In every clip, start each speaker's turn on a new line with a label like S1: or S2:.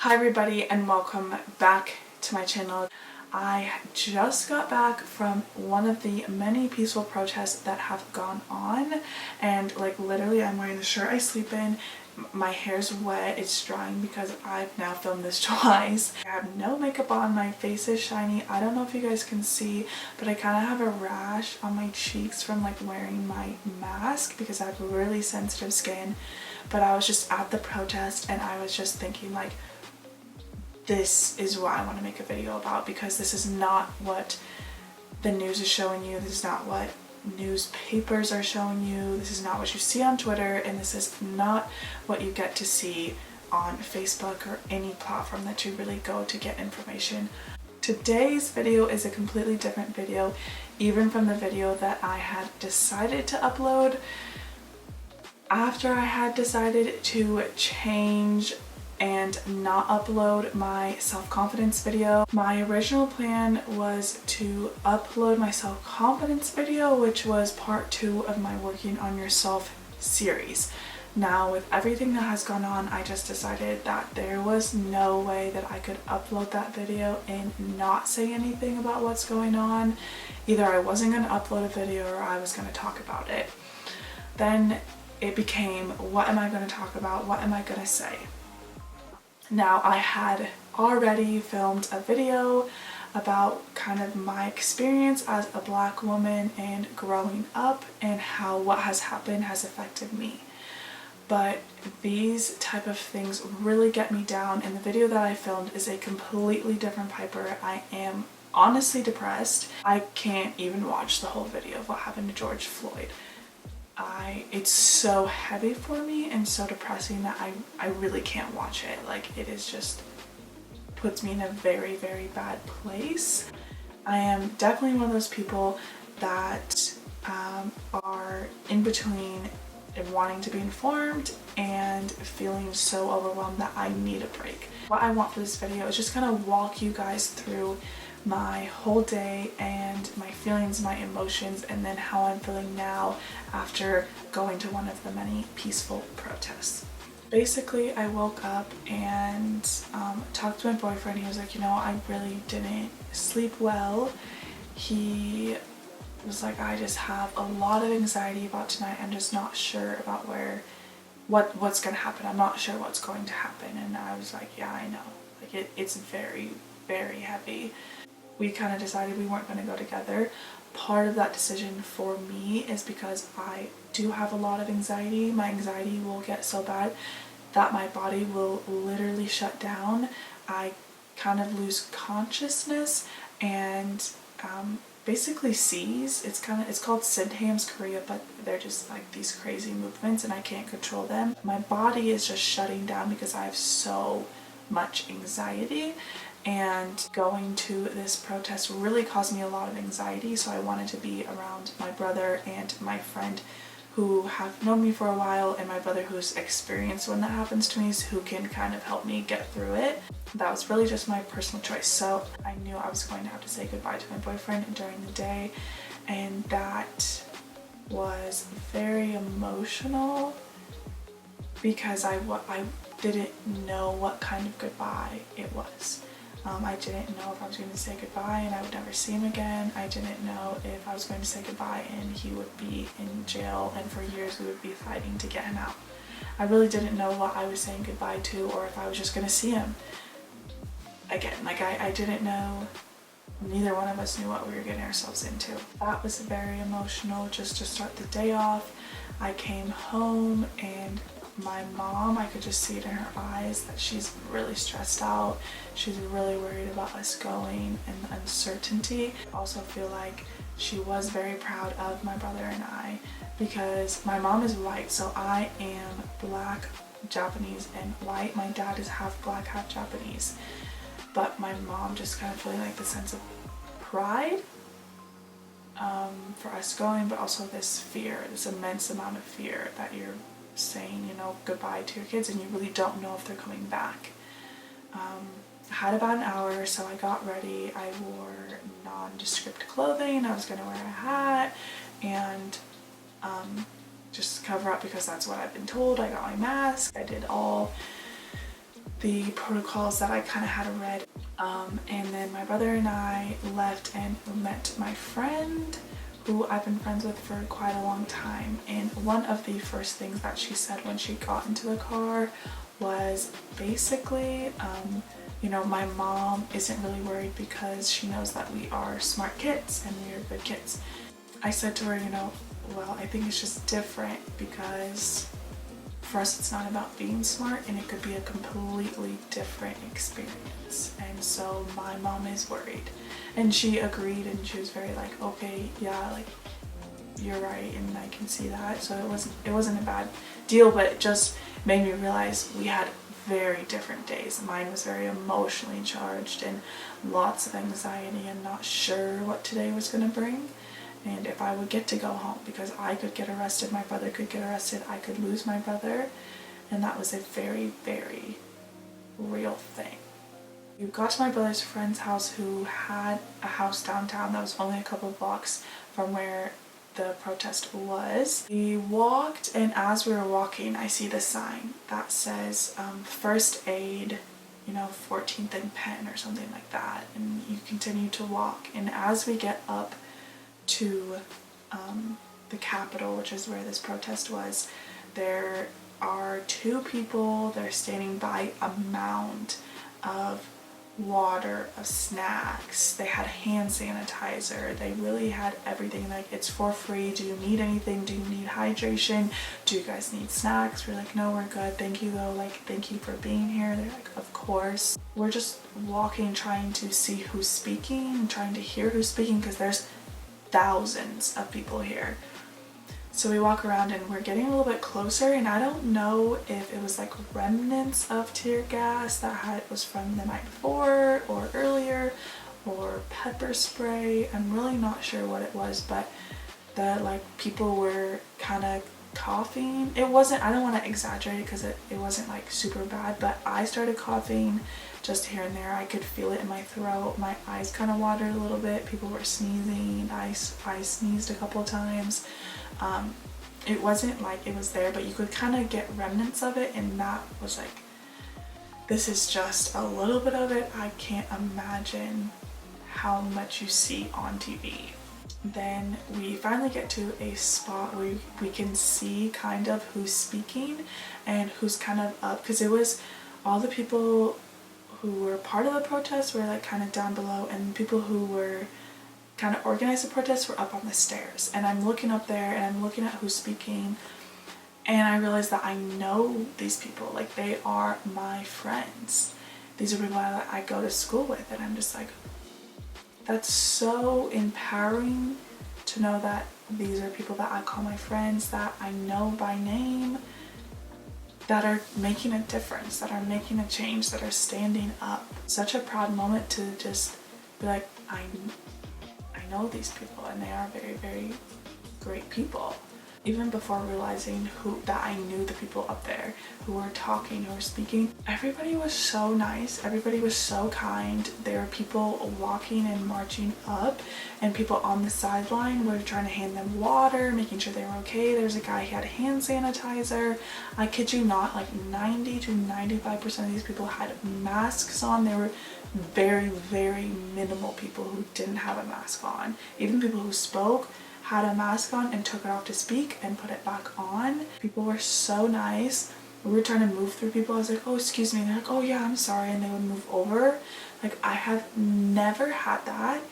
S1: Hi everybody and welcome back to my channel. I just got back from one of the many peaceful protests that have gone on, and like literally I'm wearing the shirt I sleep in. My hair's wet, it's drying because I've now filmed this twice. I have no makeup on, my face is shiny. I don't know if you guys can see, but I kind of have a rash on my cheeks from like wearing my mask because I have really sensitive skin. But I was just at the protest and I was just thinking like, this is what I want to make a video about, because this is not what the news is showing you. This is not what newspapers are showing you. This is not what you see on Twitter, and this is not what you get to see on Facebook or any platform that you really go to get information. Today's video is a completely different video, even from the video that I had decided to upload. After I had decided to change and not upload my self-confidence video. My original plan was to upload my self-confidence video, which was part 2 of my Working on Yourself series. Now, with everything that has gone on, I just decided that there was no way that I could upload that video and not say anything about what's going on. Either I wasn't going to upload a video or I was going to talk about it. Then it became, what am I going to talk about? What am I going to say? Now, I had already filmed a video about kind of my experience as a Black woman and growing up and how what has happened has affected me. But these type of things really get me down, and the video that I filmed is a completely different Piper. I am honestly depressed. I can't even watch the whole video of what happened to George Floyd. It's so heavy for me and so depressing that I really can't watch it. Like, it is just puts me in a very, very bad place. I am definitely one of those people that are in between wanting to be informed and feeling so overwhelmed that I need a break. What I want for this video is just kind of walk you guys through my whole day and my feelings, my emotions, and then how I'm feeling now after going to one of the many peaceful protests. Basically, I woke up and talked to my boyfriend. He was like, I really didn't sleep well. He was like, I just have a lot of anxiety about tonight. I'm just not sure about what's gonna happen. I'm not sure what's going to happen. And I was like, yeah, I know. Like it's very, very heavy. We kind of decided we weren't going to go together. Part of that decision for me is because I do have a lot of anxiety. My anxiety will get so bad that my body will literally shut down. I kind of lose consciousness and basically seize. It's called Sydenham's chorea, but they're just like these crazy movements and I can't control them. My body is just shutting down because I have so much anxiety. And going to this protest really caused me a lot of anxiety, so I wanted to be around my brother and my friend who have known me for a while, and my brother who's experienced when that happens to me, so who can kind of help me get through it. That was really just my personal choice. So I knew I was going to have to say goodbye to my boyfriend during the day, and that was very emotional because I didn't know what kind of goodbye it was. I didn't know if I was going to say goodbye and I would never see him again. I didn't know if I was going to say goodbye and he would be in jail and for years we would be fighting to get him out. I really didn't know what I was saying goodbye to, or if I was just going to see him again. Like I didn't know. Neither one of us knew what we were getting ourselves into. That was very emotional just to start the day off. I came home and my mom, I could just see it in her eyes that she's really stressed out. She's really worried about us going and the uncertainty. I also feel like she was very proud of my brother and I, because my mom is white, so I am Black, Japanese, and white. My dad is half Black, half Japanese. But my mom just kind of feeling like the sense of pride for us going, but also this fear, this immense amount of fear that you're saying, goodbye to your kids and you really don't know if they're coming back. I had about an hour, so I got ready. I wore nondescript clothing. I was going to wear a hat and just cover up because that's what I've been told. I got my mask. I did all the protocols that I kind of had read. And then my brother and I left and met my friend who I've been friends with for quite a long time. And one of the first things that she said when she got into the car was basically, you know, my mom isn't really worried because she knows that we are smart kids and we are good kids. I said to her, you know, well, I think it's just different because for us it's not about being smart and it could be a completely different experience. And so my mom is worried. And she agreed and she was very like, okay, yeah, like you're right and I can see that. So it wasn't a bad deal, but it just made me realize we had very different days. Mine was very emotionally charged and lots of anxiety and not sure what today was going to bring. And if I would get to go home, because I could get arrested, my brother could get arrested, I could lose my brother, and that was a very, very real thing. We got to my brother's friend's house who had a house downtown that was only a couple of blocks from where the protest was. We walked, and as we were walking, I see the sign that says first aid, you know, 14th and Penn or something like that, and you continue to walk. And as we get up to the Capitol, which is where this protest was, there are two people. They're standing by a mound of water, of snacks. They had hand sanitizer. They really had everything. Like, it's for free. Do you need anything? Do you need hydration? Do you guys need snacks? We're like, no, we're good. Thank you though. Like, thank you for being here. They're like, of course. We're just walking, trying to see who's speaking and trying to hear who's speaking because there's thousands of people here. So we walk around and we're getting a little bit closer, and I don't know if it was like remnants of tear gas that was from the night before or earlier, or pepper spray. I'm really not sure what it was, but the like people were kind of coughing. It wasn't, I don't want to exaggerate because it wasn't like super bad, but I started coughing just here and there. I could feel it in my throat. My eyes kind of watered a little bit. People were sneezing. I sneezed a couple of times. It wasn't like it was there, but you could kind of get remnants of it, and that was like, this is just a little bit of it. I can't imagine how much you see on TV. Then we finally get to a spot where we can see kind of who's speaking and who's kind of up, because it was all the people who were part of the protest were like kind of down below, and people who were kind of organized the protest were up on the stairs. And I'm looking up there and I'm looking at who's speaking, and I realized that I know these people. Like, they are my friends. These are people that I go to school with, and I'm just like, that's so empowering to know that these are people that I call my friends, that I know by name, that are making a difference, that are making a change, that are standing up. Such a proud moment to just be like, I know these people, and they are very, very great people. Even before realizing that I knew the people up there who were talking, who were speaking, everybody was so nice. Everybody was so kind. There were people walking and marching up, and people on the sideline were trying to hand them water, making sure they were okay. There was a guy who had hand sanitizer. I kid you not, like 90 to 95% of these people had masks on. There were very, very minimal people who didn't have a mask on. Even people who spoke had a mask on and took it off to speak and put it back on. People were so nice. We were trying to move through people. I was like, oh, excuse me. And they're like, oh yeah, I'm sorry. And they would move over. Like, I have never had that.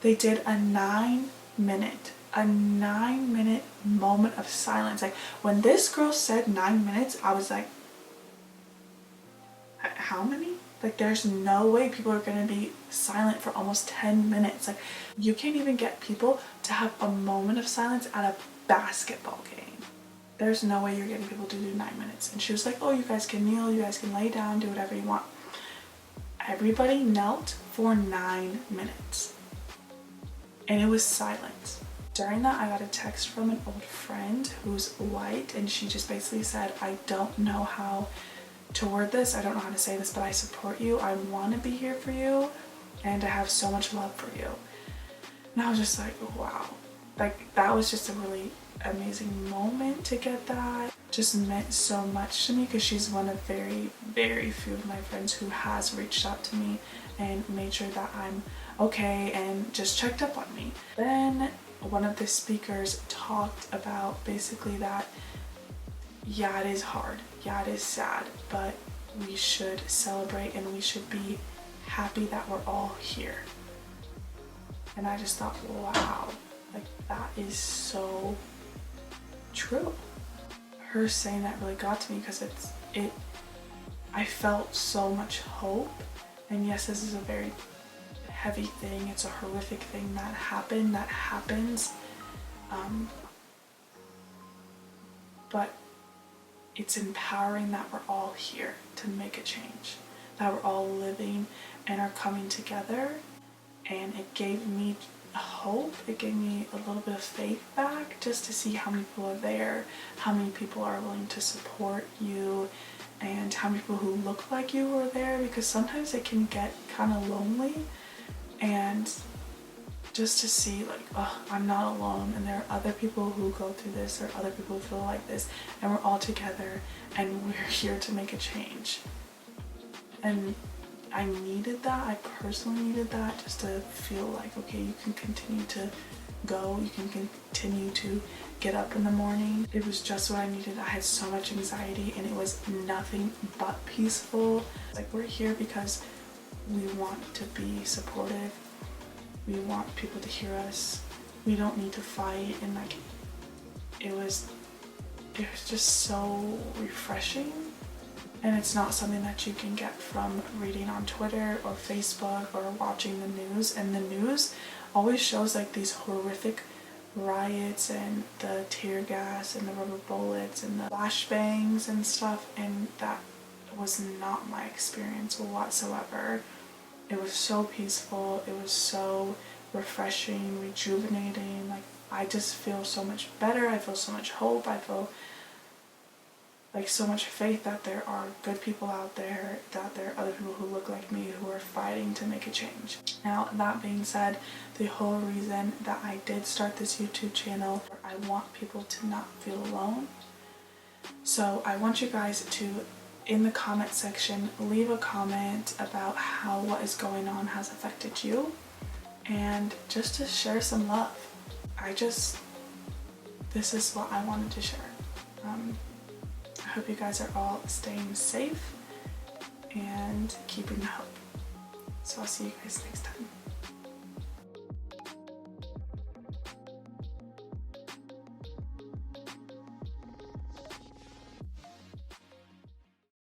S1: They did a 9-minute moment of silence. Like, when this girl said 9 minutes, I was like, how many? Like, there's no way people are going to be silent for almost 10 minutes. Like, you can't even get people to have a moment of silence at a basketball game. There's no way you're getting people to do 9 minutes. And she was like, oh, you guys can kneel, you guys can lay down, do whatever you want. Everybody knelt for 9 minutes. And it was silent. During that, I got a text from an old friend who's white, and she just basically said, I don't know how to word this, I don't know how to say this, but I support you, I want to be here for you, and I have so much love for you. And I was just like, wow. Like, that was just a really amazing moment to get that. just meant so much to me because she's one of very, very few of my friends who has reached out to me and made sure that I'm okay and just checked up on me. Then one of the speakers talked about basically that, yeah, it is hard, yeah, it is sad, but we should celebrate and we should be happy that we're all here. And I just thought, wow, like that is so true. Her saying that really got to me because I felt so much hope. And yes, this is a very heavy thing, it's a horrific thing that happens, but it's empowering that we're all here to make a change, that we're all living and are coming together. And it gave me hope, it gave me a little bit of faith back just to see how many people are there, how many people are willing to support you, and how many people who look like you are there, because sometimes it can get kind of lonely. And just to see like, oh, I'm not alone and there are other people who go through this, or other people who feel like this, and we're all together and we're here to make a change. And I needed that, I personally needed that, just to feel like, okay, you can continue to go, you can continue to get up in the morning. It was just what I needed. I had so much anxiety and it was nothing but peaceful. Like, we're here because we want to be supportive, we want people to hear us, we don't need to fight. And like, it was just so refreshing. And it's not something that you can get from reading on Twitter or Facebook or watching the news. And the news always shows like these horrific riots and the tear gas and the rubber bullets and the flashbangs and stuff, and that was not my experience whatsoever. It was so peaceful, it was so refreshing, rejuvenating. Like, I just feel so much better, I feel so much hope, I feel like so much faith that there are good people out there, that there are other people who look like me who are fighting to make a change. Now, that being said, the whole reason that I did start this YouTube channel, I want people to not feel alone. So I want you guys to, in the comment section, leave a comment about how what is going on has affected you, and just to share some love. This is what I wanted to share. I hope you guys are all staying safe and keeping hope. So I'll see you guys next time.